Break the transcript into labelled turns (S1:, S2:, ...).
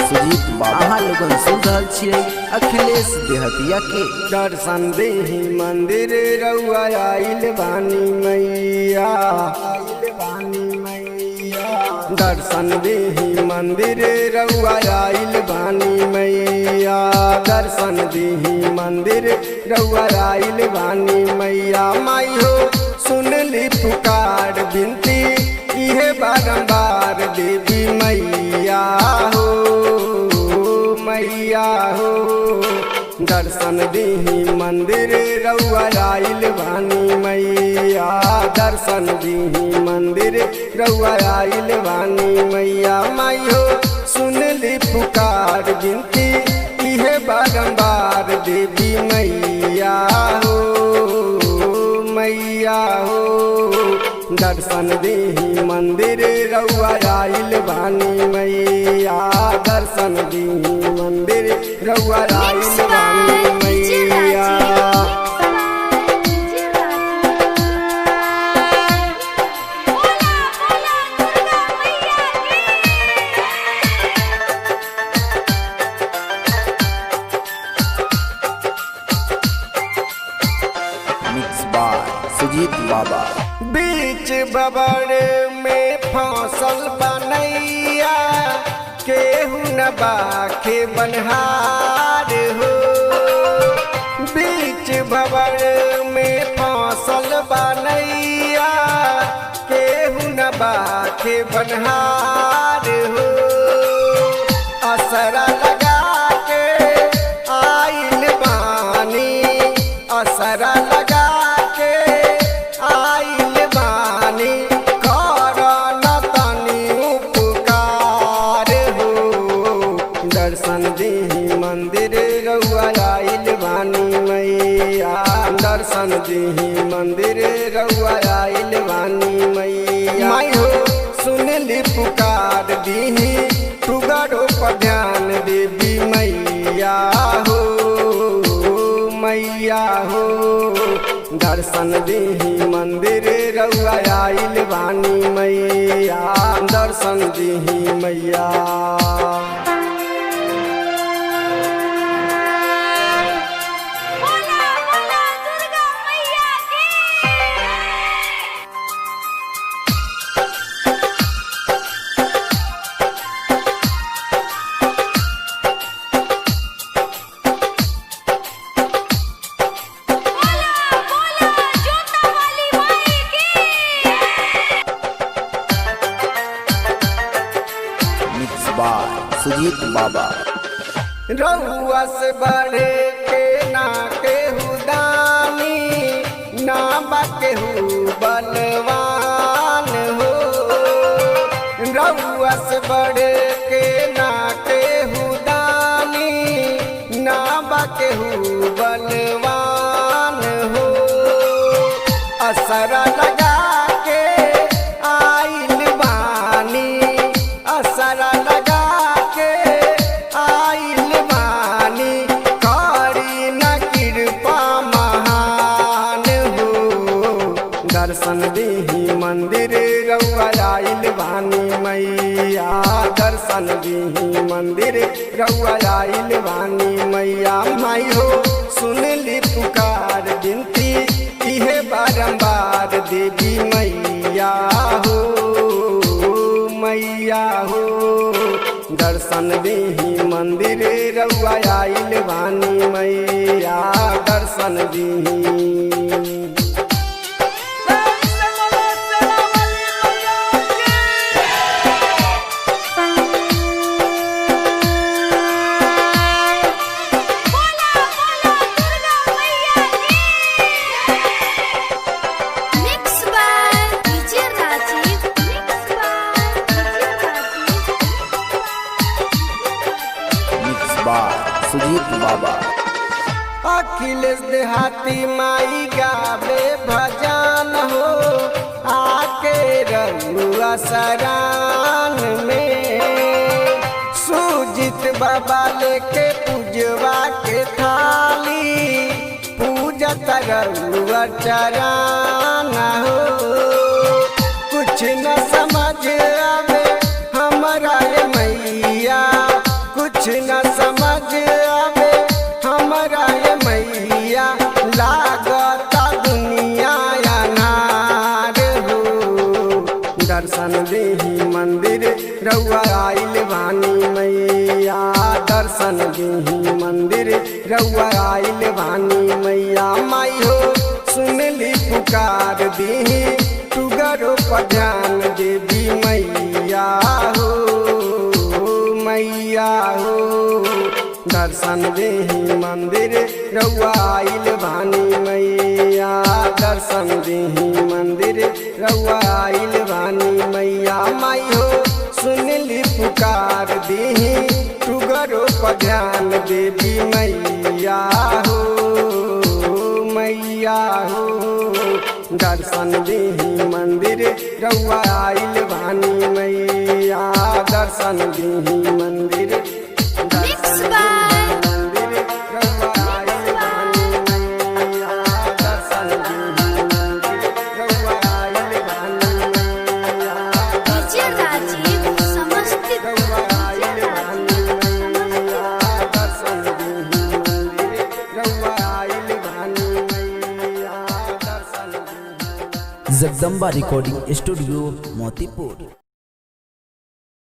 S1: सुजीत बाबा अहाँ लोगन सुन रहल छियै अखिलेश देहतिया के।
S2: दर्शन देहि मंदिर रउआ आइल बानी मैया, दर्शन देहि मंदिर रउआ आइल बानी मैया, दर्शन देहि मंदिर रउआ आइल बानी मैया। माई हो सुन ली पुकार बिनती इहे बारंबार देवी मैया हो, मैया हो। दर्शन देहि मंदिर रउआ आइल बानी मैया, दर्शन देहि मंदिर रउआ आइल बानी मैया। माई हो सुन ली पुकार बिनती इहे बारंबार देवी मैया हो, मैया हो। दर्शन देहि मंदिर रउआ आइल बानी मैया, दर्शन देहि मंदिर रउआ आइल बानी मैया।
S1: मिक्स बाय सुजीत बाबा।
S2: बीच बबड़ में फसल बनैया, केहू न बाखे बनहार हो। बीच बबड़ में फसल बनैया, केहू न बाखे बनहार हो। असरा लगा के आइल बानी, असरा लगा के आइल बानी, करन तनी उपकार हो। दर्शन देहि मंदिर रउआ आइल बानी मैया, दर्शन देहि मंदिर रउआ आइल बानी मैया। माई हो सुन ली पुकार दीही टुगड़ो पर ध्यान देवी मैया हो, मैया हो। दर्शन देहि मंदिर रउआ आइल बानी मैया, दर्शन देहि मैया।
S1: मिक्स बाय सुजीत बाबा।
S2: रउआ से बढ़े के ना केहू दानी, ना बा केहू बलवान हो। रउआ से बढ़े के ना केहू दानी, ना बा केहू बलवान हो। असरा लगा के आइल बानी, असरा लगा के आइल बानी, करी न कृपा महान हो। दर्शन देहि मंदिर रउआ आइल बानी मैया, दर्शन देहि मंदिर रउआ आइल बानी मैया। माई हो सुन ली पुकार बिनती इहे बारंबार देवी मैया हो, मैया हो। दर्शन देहि मंदिर रउआ आइल बानी मैया, दर्शन देहि।
S1: मिक्स बाय सुजीत बाबा।
S2: अखिलेश देहाती माई गावे भजन हो, आके रउआ सरान में। सुजीत बाबा लेके पूजवा के थाली, पूजत रउआ चरण हो। कुछ न समझ आवे हमरा मैया, रउआ आइल बानी मैया दर्शन दीही मंदिर रउआ आइल बानी मैया माई हो सुनली पुकार दीही टुगरो पर ध्यान देवी मैया हो मैया हो दर्शन दीही मंदिर रउआ आइल बानी मैया दर्शन दीही मंदिर रउआ आइल बानी मैया माई हो सुनली पुकार दीही टुगरो पर ध्यान देवी मैया हो मैया हो दर्शन दीही मंदिर रउआ आइल बानी मैया दर्शन दीही मंदिर
S3: Mixed by
S2: मंदिर रउआ आइल बानी मैया दर्शन दीही मंदिर रउआ आइल बानी मैया
S3: DJ राजीव समस्तीपुर
S2: रउआ आइल बानी मैया दर्शन दीही मंदिर रउआ आइल बानी मैया दर्शन दीही
S1: जगदम्बा रिकॉर्डिंग स्टूडियो मोतीपुर।